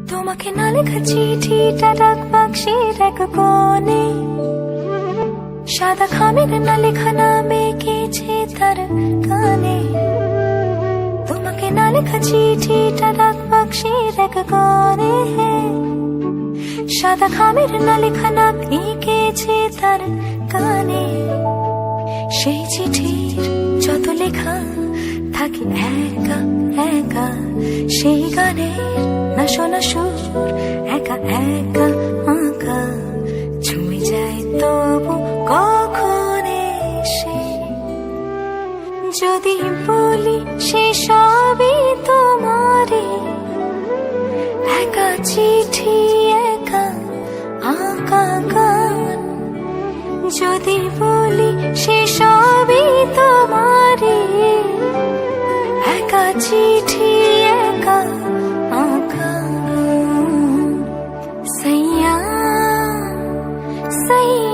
তোমাকে না লেখা চিঠিটা ডাক বাক্সের এক কোণে, সাদা খামের না লেখা নাম এঁকেছে তার কানে। তোমাকে না লেখা চিঠিটা ডাক বাক্সের এক কোণে, সাদা খামের না লেখা নাম এঁকেছে তার কানে। সেই চিঠির যত লেখা থাকে একা একা, সেই গানের না শোনা সুর একা একা আঁকা, ছুঁয়ে যায় তবু কখন এসে। যদি বলি সে সবই তোমারে, একা চিঠি একা আঁকা গান। যদি বলি সে সবই তোমারে, একা চিঠি একা আঁকা গান। সैया सैया